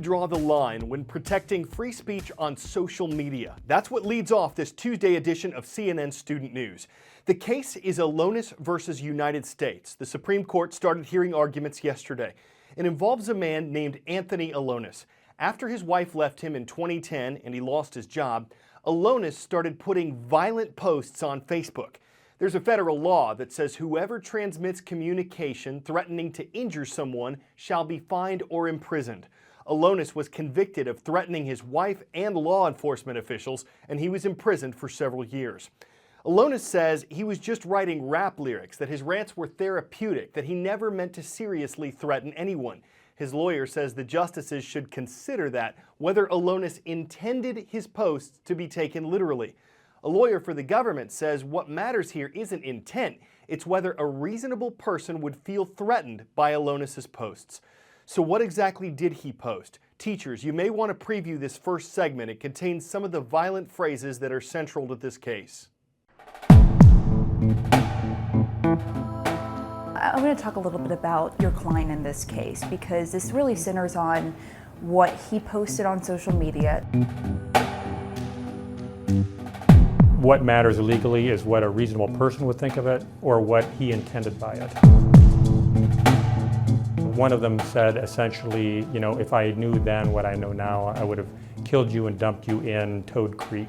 draw the line when protecting free speech on social media? That's what leads off this Tuesday edition of CNN Student News. The case is Alonis versus United States. The Supreme Court started hearing arguments yesterday. It involves a man named Anthony Alonis. After his wife left him in 2010 and he lost his job, Alonis started putting violent posts on Facebook. There's a federal law that says whoever transmits communication threatening to injure someone shall be fined or imprisoned. Alonis was convicted of threatening his wife and law enforcement officials, and he was imprisoned for several years. Alonis says he was just writing rap lyrics, that his rants were therapeutic, that he never meant to seriously threaten anyone. His lawyer says the justices should consider that, whether Alonis intended his posts to be taken literally. A lawyer for the government says what matters here isn't intent, it's whether a reasonable person would feel threatened by Alonis's posts. So what exactly did he post? Teachers, you may want to preview this first segment. It contains some of the violent phrases that are central to this case. I'm going to talk a little bit about your client in this case, because this really centers on what he posted on social media. What matters legally is what a reasonable person would think of it, or what he intended by it. One of them said essentially, you know, if I knew then what I know now, I would have killed you and dumped you in Toad Creek.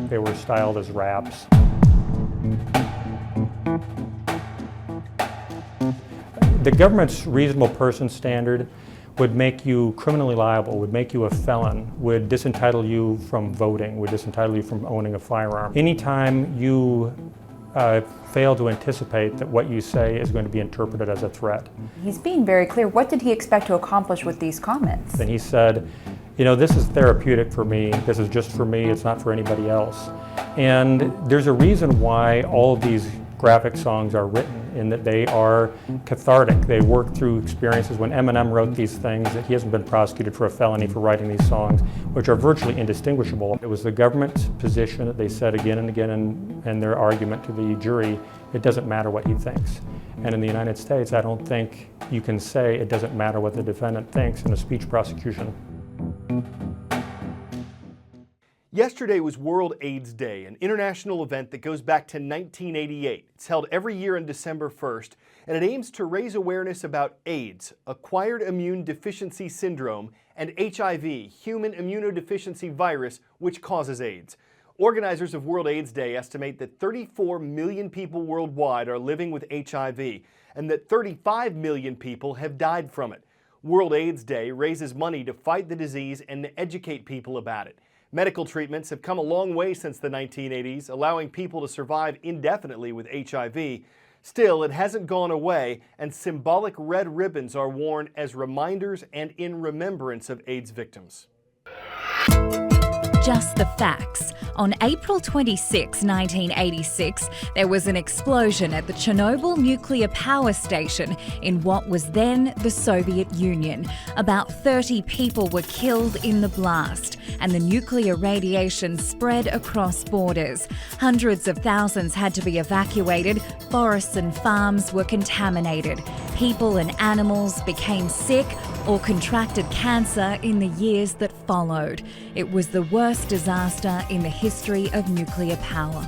They were styled as raps. The government's reasonable person standard would make you criminally liable, would make you a felon, would disentitle you from voting, would disentitle you from owning a firearm. Anytime you fail to anticipate that what you say is going to be interpreted as a threat. He's being very clear. What did he expect to accomplish with these comments? And he said, you know, this is therapeutic for me, this is just for me, it's not for anybody else. And there's a reason why all of these graphic songs are written, in that they are cathartic. They work through experiences. When Eminem wrote these things, that he hasn't been prosecuted for a felony for writing these songs, which are virtually indistinguishable. It was the government's position that they said again and again in their argument to the jury, it doesn't matter what he thinks. And in the United States, I don't think you can say it doesn't matter what the defendant thinks in a speech prosecution. Yesterday was World AIDS Day, an international event that goes back to 1988. It's held every year on December 1st, and it aims to raise awareness about AIDS, acquired immune deficiency syndrome, and HIV, human immunodeficiency virus, which causes AIDS. Organizers of World AIDS Day estimate that 34 million people worldwide are living with HIV, and that 35 million people have died from it. World AIDS Day raises money to fight the disease and to educate people about it. Medical treatments have come a long way since the 1980s, allowing people to survive indefinitely with HIV. Still, it hasn't gone away, and symbolic red ribbons are worn as reminders and in remembrance of AIDS victims. Just the facts. On April 26, 1986, there was an explosion at the Chernobyl nuclear power station in what was then the Soviet Union. About 30 people were killed in the blast, and the nuclear radiation spread across borders. Hundreds of thousands had to be evacuated. Forests and farms were contaminated. People and animals became sick or contracted cancer in the years that followed. It was the worst disaster in the history of nuclear power.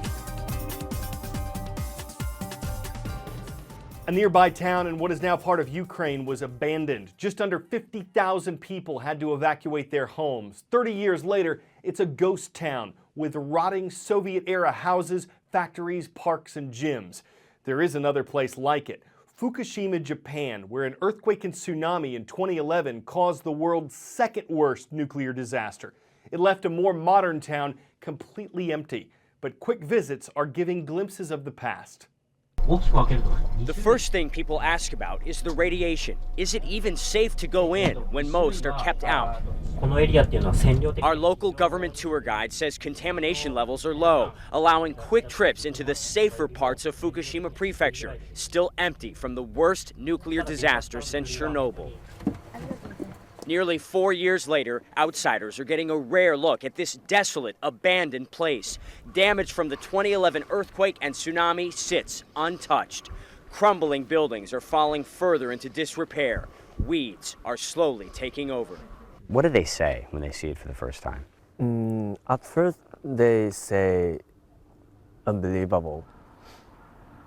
A nearby town in what is now part of Ukraine was abandoned. Just under 50,000 people had to evacuate their homes. 30 years later, it's a ghost town with rotting Soviet-era houses, factories, parks, and gyms. There is another place like it. Fukushima, Japan, where an earthquake and tsunami in 2011 caused the world's second worst nuclear disaster. It left a more modern town completely empty, but quick visits are giving glimpses of the past. The first thing people ask about is the radiation. Is it even safe to go in when most are kept out? Our local government tour guide says contamination levels are low, allowing quick trips into the safer parts of Fukushima Prefecture, still empty from the worst nuclear disaster since Chernobyl. Nearly 4 years later, outsiders are getting a rare look at this desolate, abandoned place. Damage from the 2011 earthquake and tsunami sits untouched. Crumbling buildings are falling further into disrepair. Weeds are slowly taking over. What do they say when they see it for the first time? At first, they say unbelievable.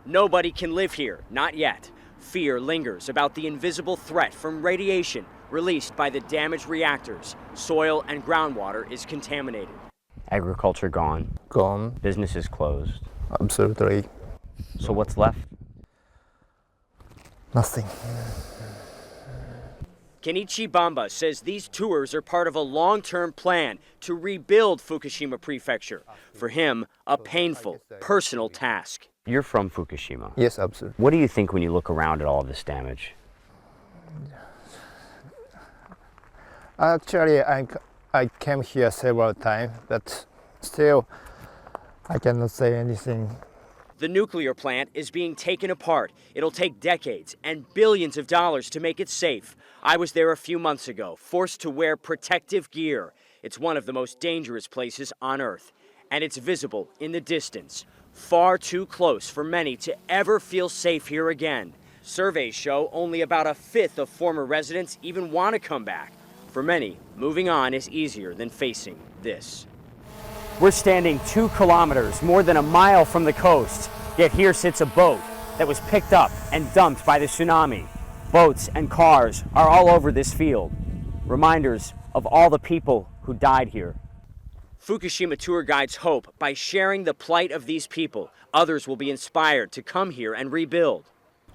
Nobody can live here, not yet. Fear lingers about the invisible threat from radiation released by the damaged reactors. Soil and groundwater is contaminated. Agriculture gone. Gone. Businesses closed. Absolutely So what's left? nothing. Kenichi Bamba says these tours are part of a long-term plan to rebuild Fukushima Prefecture. For him, a painful, personal task. You're from Fukushima. Yes, absolutely. What do you think when you look around at all this damage? Actually, I came here several times, but still, I cannot say anything. The nuclear plant is being taken apart. It'll take decades and billions of dollars to make it safe. I was there a few months ago, forced to wear protective gear. It's one of the most dangerous places on Earth, and it's visible in the distance. Far too close for many to ever feel safe here again. Surveys show only about a fifth of former residents even want to come back. For many, moving on is easier than facing this. We're standing 2 kilometers, more than a mile from the coast. Yet here sits a boat that was picked up and dumped by the tsunami. Boats and cars are all over this field. Reminders of all the people who died here. Fukushima tour guides hope by sharing the plight of these people, others will be inspired to come here and rebuild.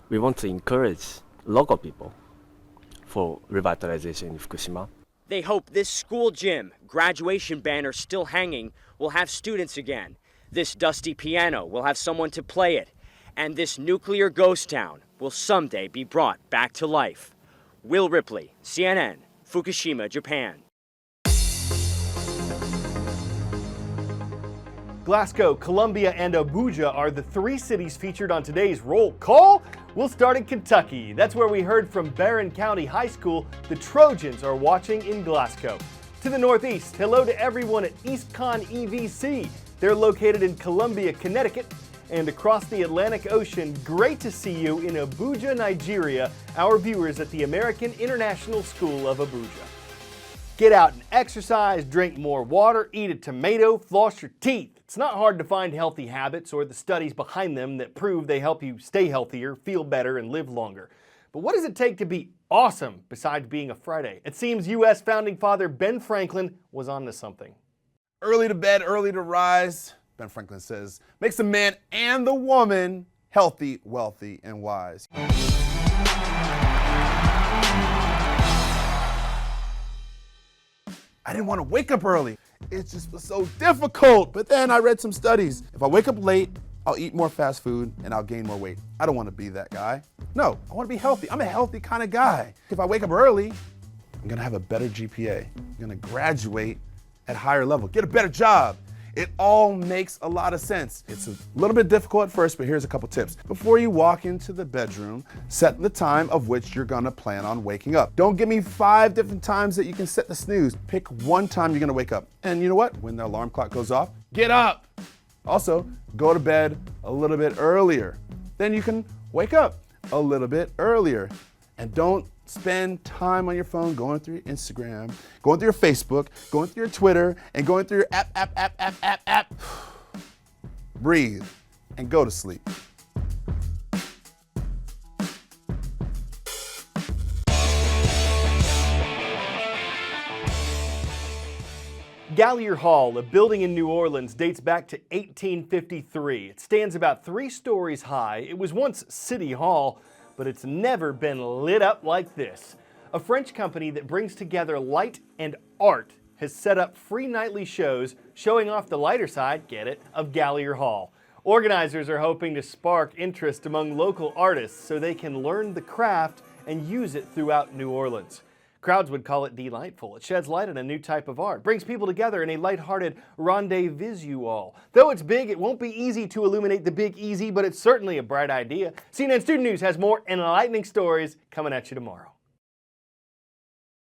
We want to encourage local people for revitalization in Fukushima. They hope this school gym, graduation banner still hanging, will have students again. This dusty piano will have someone to play it. And this nuclear ghost town will someday be brought back to life. Will Ripley, CNN, Fukushima, Japan. Glasgow, Columbia, and Abuja are the 3 cities featured on today's roll call. We'll start in Kentucky. That's where we heard from Barron County High School. The Trojans are watching in Glasgow. To the northeast, hello to everyone at EastCon EVC. They're located in Columbia, Connecticut. And across the Atlantic Ocean, great to see you in Abuja, Nigeria, our viewers at the American International School of Abuja. Get out and exercise, drink more water, eat a tomato, floss your teeth. It's not hard to find healthy habits or the studies behind them that prove they help you stay healthier, feel better, and live longer. But what does it take to be awesome besides being a Friday? It seems U.S. founding father Ben Franklin was onto something. Early to bed, early to rise, Ben Franklin says, makes the man and the woman healthy, wealthy, and wise. I didn't want to wake up early. It just was so difficult. But then I read some studies. If I wake up late, I'll eat more fast food and I'll gain more weight. I don't want to be that guy. No, I want to be healthy. I'm a healthy kind of guy. If I wake up early, I'm going to have a better GPA. I'm going to graduate at a higher level, get a better job. It all makes a lot of sense. It's a little bit difficult at first, but here's a couple tips. Before you walk into the bedroom, set the time of which you're gonna plan on waking up. Don't give me 5 different times that you can set the snooze. Pick one time you're gonna wake up. And you know what? When the alarm clock goes off, get up. Also, go to bed a little bit earlier. Then you can wake up a little bit earlier. And don't spend time on your phone going through your Instagram, going through your Facebook, going through your Twitter, and going through your app. Breathe and go to sleep. Gallier Hall, a building in New Orleans, dates back to 1853. It stands about 3 stories high. It was once City Hall, but it's never been lit up like this. A French company that brings together light and art has set up free nightly shows showing off the lighter side, get it, of Gallier Hall. Organizers are hoping to spark interest among local artists so they can learn the craft and use it throughout New Orleans. Crowds would call it delightful. It sheds light on a new type of art, brings people together in a lighthearted rendezvous. Though it's big, it won't be easy to illuminate the Big Easy, but it's certainly a bright idea. CNN Student News has more enlightening stories coming at you tomorrow.